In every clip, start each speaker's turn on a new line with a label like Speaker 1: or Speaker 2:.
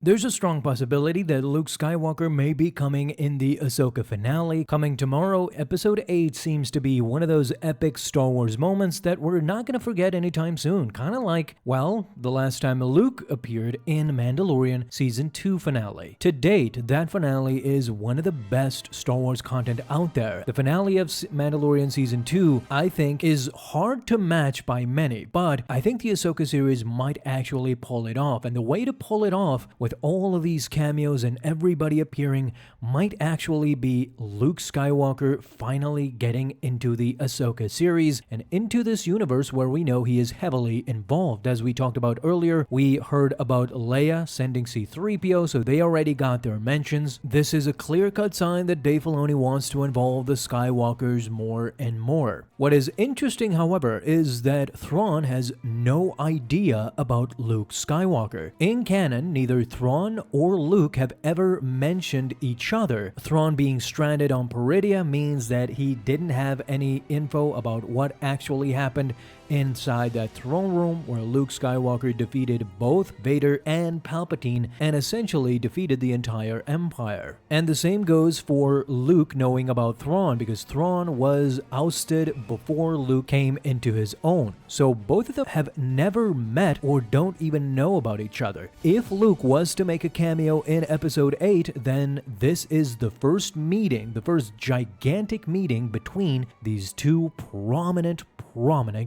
Speaker 1: There's a strong possibility that Luke Skywalker may be coming in the Ahsoka finale. Coming tomorrow, Episode 8 seems to be one of those epic Star Wars moments that we're not going to forget anytime soon. Kind of like, well, the last time Luke appeared in Mandalorian Season 2 finale. To date, that finale is one of the best Star Wars content out there. The finale of Mandalorian Season 2, I think, is hard to match by many, but I think the Ahsoka series might actually pull it off, and the way to pull it off with all of these cameos and everybody appearing might actually be Luke Skywalker finally getting into the Ahsoka series and into this universe where we know he is heavily involved. As we talked about earlier, we heard about Leia sending C-3PO, so they already got their mentions. This is a clear-cut sign that Dave Filoni wants to involve the Skywalkers more and more. What is interesting, however, is that Thrawn has no idea about Luke Skywalker. In canon, neither Thrawn or Luke have ever mentioned each other. Thrawn being stranded on Peridia means that he didn't have any info about what actually happened inside that throne room where Luke Skywalker defeated both Vader and Palpatine and essentially defeated the entire Empire. And the same goes for Luke knowing about Thrawn, because Thrawn was ousted before Luke came into his own. So both of them have never met or don't even know about each other. If Luke was to make a cameo in Episode 8, then this is the first meeting, the first gigantic meeting between these two prominent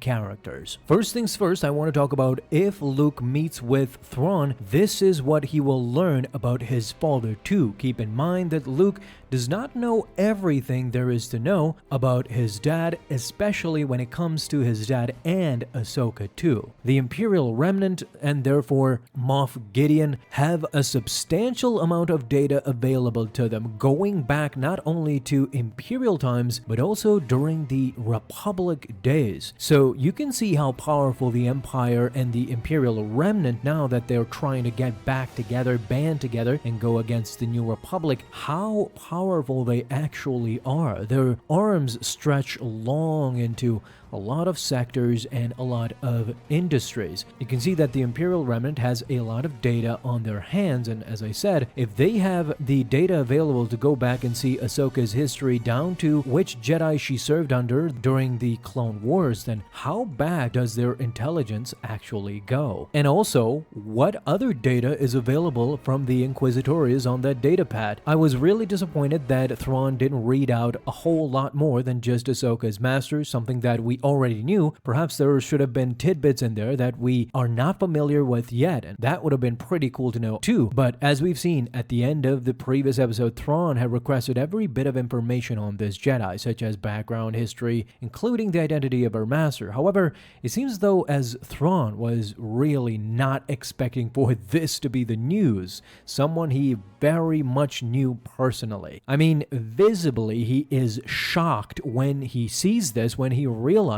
Speaker 1: characters. First things first, I want to talk about if Luke meets with Thrawn, this is what he will learn about his father too. Keep in mind that Luke does not know everything there is to know about his dad, especially when it comes to his dad and Ahsoka too. The Imperial Remnant, and therefore Moff Gideon, have a substantial amount of data available to them, going back not only to Imperial times, but also during the Republic days. So you can see how powerful the Empire and the Imperial Remnant, now that they're trying to get back together, band together, and go against the New Republic, how powerful they actually are. Their arms stretch long into a lot of sectors and a lot of industries. You can see that the Imperial Remnant has a lot of data on their hands, and as I said, if they have the data available to go back and see Ahsoka's history down to which Jedi she served under during the Clone Wars, then how bad does their intelligence actually go? And also, what other data is available from the Inquisitorius on that datapad? I was really disappointed that Thrawn didn't read out a whole lot more than just Ahsoka's master, something that we already knew. Perhaps there should have been tidbits in there that we are not familiar with yet, and that would have been pretty cool to know too. But as we've seen at the end of the previous episode, Thrawn had requested every bit of information on this Jedi, such as background, history, including the identity of her master. However, it seems though as Thrawn was really not expecting for this to be the news, someone he very much knew personally. I mean, visibly he is shocked when he sees this, when he realizes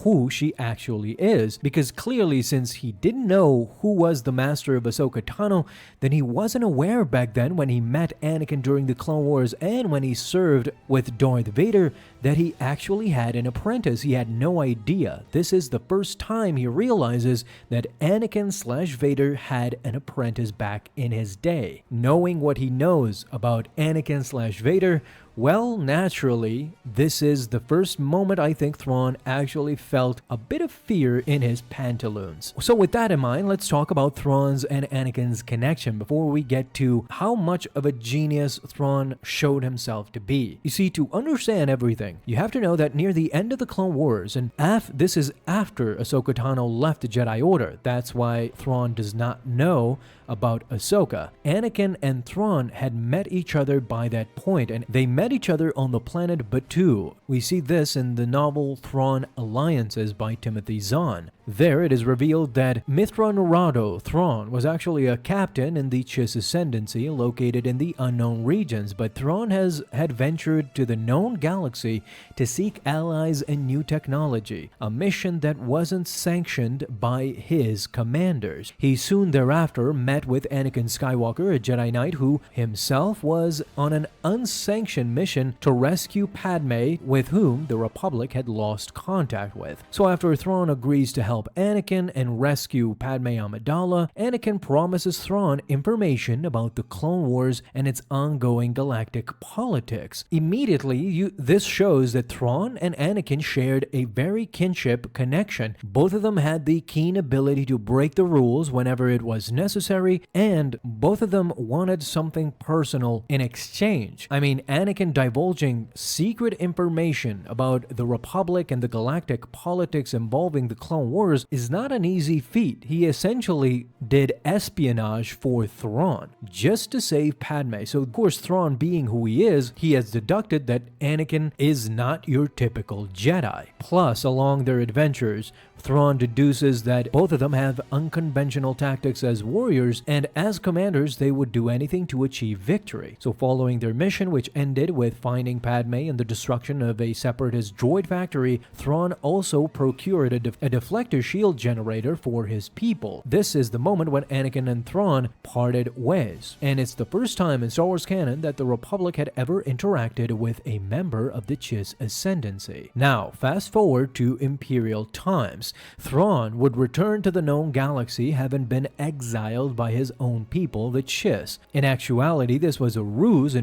Speaker 1: who she actually is, because clearly since he didn't know who was the master of Ahsoka Tano, then he wasn't aware back then when he met Anakin during the Clone Wars and when he served with Darth Vader that he actually had an apprentice. He had no idea. This is the first time he realizes that Anakin/Vader had an apprentice back in his day. Knowing what he knows about Anakin/Vader, well, naturally, this is the first moment I think Thrawn actually felt a bit of fear in his pantaloons. So with that in mind, let's talk about Thrawn's and Anakin's connection before we get to how much of a genius Thrawn showed himself to be. You see, to understand everything, you have to know that near the end of the Clone Wars, and this is after Ahsoka Tano left the Jedi Order, that's why Thrawn does not know about Ahsoka. Anakin and Thrawn had met each other by that point, and they met each other on the planet Batuu. We see this in the novel Thrawn Alliances by Timothy Zahn. There it is revealed that Mithra Narado Thrawn was actually a captain in the Chiss Ascendancy located in the unknown regions, but Thrawn had ventured to the known galaxy to seek allies and new technology, a mission that wasn't sanctioned by his commanders. He soon thereafter met with Anakin Skywalker, a Jedi Knight who himself was on an unsanctioned mission to rescue Padme, with whom the Republic had lost contact with. So after Thrawn agrees to help help Anakin and rescue Padme Amidala, Anakin promises Thrawn information about the Clone Wars and its ongoing galactic politics. Immediately, this shows that Thrawn and Anakin shared a very kinship connection. Both of them had the keen ability to break the rules whenever it was necessary, and both of them wanted something personal in exchange. I mean, Anakin divulging secret information about the Republic and the galactic politics involving the Clone Wars is not an easy feat. He essentially did espionage for Thrawn just to save Padme. So of course, Thrawn being who he is, he has deducted that Anakin is not your typical Jedi. Plus, along their adventures, Thrawn deduces that both of them have unconventional tactics as warriors, and as commanders they would do anything to achieve victory. So following their mission, which ended with finding Padme and the destruction of a separatist droid factory, Thrawn also procured a deflector shield generator for his people. This is the moment when Anakin and Thrawn parted ways, and it's the first time in Star Wars canon that the Republic had ever interacted with a member of the Chiss Ascendancy. Now, fast forward to Imperial times. Thrawn would return to the known galaxy, having been exiled by his own people, the Chiss. In actuality, this was a ruse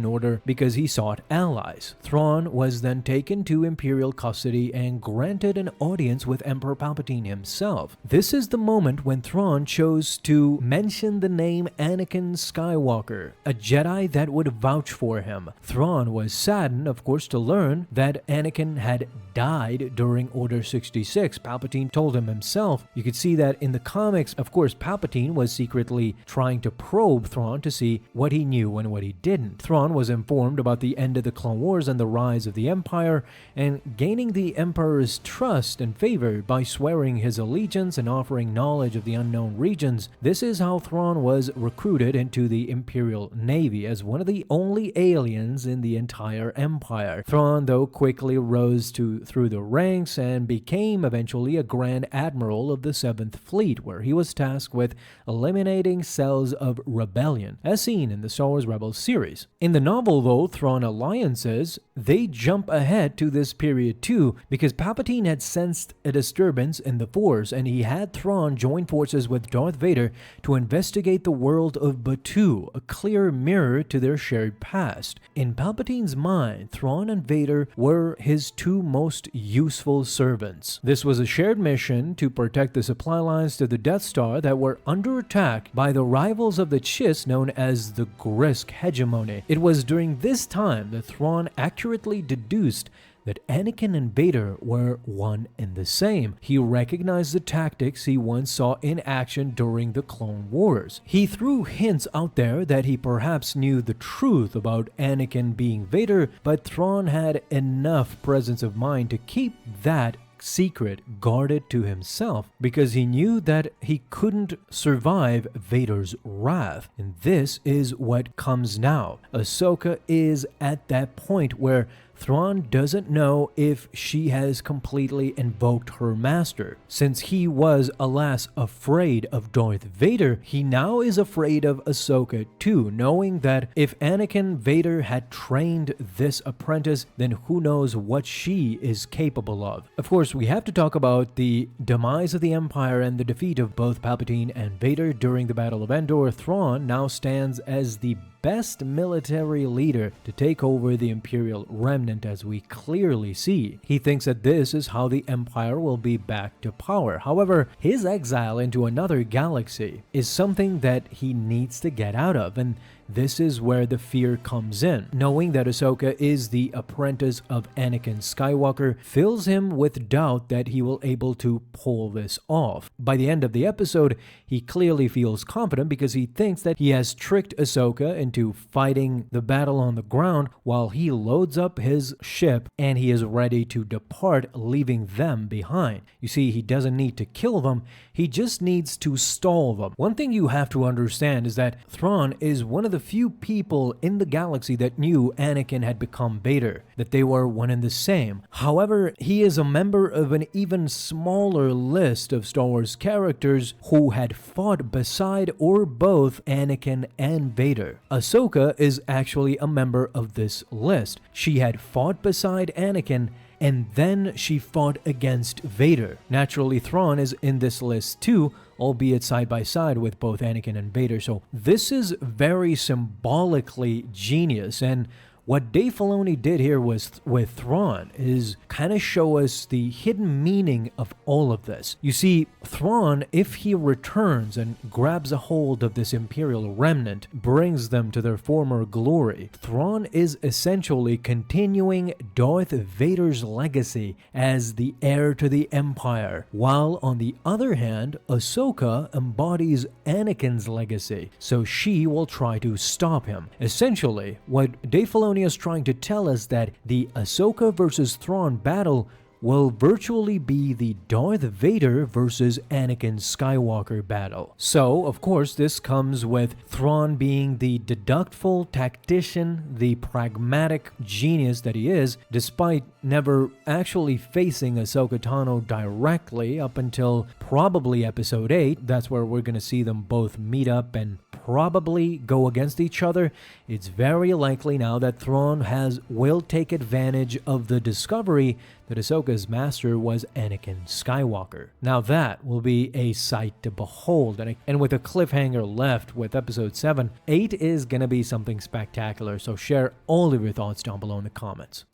Speaker 1: because he sought allies. Thrawn was then taken to Imperial custody and granted an audience with Emperor Palpatine himself. This is the moment when Thrawn chose to mention the name Anakin Skywalker, a Jedi that would vouch for him. Thrawn was saddened, of course, to learn that Anakin had died during Order 66. Palpatine told him himself. You could see that in the comics. Of course, Palpatine was secretly trying to probe Thrawn to see what he knew and what he didn't. Thrawn was informed about the end of the Clone Wars and the rise of the Empire, and gaining the Emperor's trust and favor by swearing his allegiance and offering knowledge of the unknown regions. This is how Thrawn was recruited into the Imperial Navy as one of the only aliens in the entire Empire. Thrawn, though, quickly rose through the ranks and became eventually a Grand Admiral of the 7th Fleet, where he was tasked with eliminating cells of rebellion, as seen in the Star Wars Rebels series. In the novel, though, Thrawn alliances, they jump ahead to this period too, because Palpatine had sensed a disturbance in the Force, and he had Thrawn join forces with Darth Vader to investigate the world of Batuu, a clear mirror to their shared past. In Palpatine's mind, Thrawn and Vader were his two most useful servants. This was a shared mission to protect the supply lines to the Death Star that were under attack by the rivals of the Chiss known as the Grisk hegemony. It was during this time that Thrawn accurately deduced that Anakin and Vader were one and the same. He recognized the tactics he once saw in action during the Clone Wars. He threw hints out there that he perhaps knew the truth about Anakin being Vader, but Thrawn had enough presence of mind to keep that secret guarded to himself, because he knew that he couldn't survive Vader's wrath. And this is what comes now. Ahsoka is at that point where Thrawn doesn't know if she has completely invoked her master. Since he was, alas, afraid of Darth Vader, he now is afraid of Ahsoka too, knowing that if Anakin Vader had trained this apprentice, then who knows what she is capable of. Of course, we have to talk about the demise of the Empire and the defeat of both Palpatine and Vader during the Battle of Endor. Thrawn now stands as the best military leader to take over the Imperial remnant, as we clearly see. He thinks that this is how the Empire will be back to power. However, his exile into another galaxy is something that he needs to get out of, and this is where the fear comes in. Knowing that Ahsoka is the apprentice of Anakin Skywalker fills him with doubt that he will able to pull this off. By the end of the episode, he clearly feels confident because he thinks that he has tricked Ahsoka into fighting the battle on the ground while he loads up his ship and he is ready to depart, leaving them behind. You see, he doesn't need to kill them, he just needs to stall them. One thing you have to understand is that Thrawn is one of the few people in the galaxy that knew Anakin had become Vader, that they were one and the same. However, he is a member of an even smaller list of Star Wars characters who had fought beside or both Anakin and Vader. Ahsoka is actually a member of this list. She had fought beside Anakin and then she fought against Vader. Naturally, Thrawn is in this list too, albeit side by side with both Anakin and Vader. So this is very symbolically genius, and what Dave Filoni did here with Thrawn is kind of show us the hidden meaning of all of this. You see, Thrawn, if he returns and grabs a hold of this Imperial remnant, brings them to their former glory, Thrawn is essentially continuing Darth Vader's legacy as the heir to the Empire, while on the other hand, Ahsoka embodies Anakin's legacy, so she will try to stop him. Essentially, what Dave Filoni is trying to tell us that the Ahsoka versus Thrawn battle will virtually be the Darth Vader versus Anakin Skywalker battle. So, of course, this comes with Thrawn being the deductful tactician, the pragmatic genius that he is, despite never actually facing Ahsoka Tano directly up until probably episode 8. That's where we're going to see them both meet up and probably go against each other. It's very likely now that Thrawn will take advantage of the discovery that Ahsoka's master was Anakin Skywalker. Now that will be a sight to behold, and with a cliffhanger left with episode 7, 8 is gonna be something spectacular, so share all of your thoughts down below in the comments.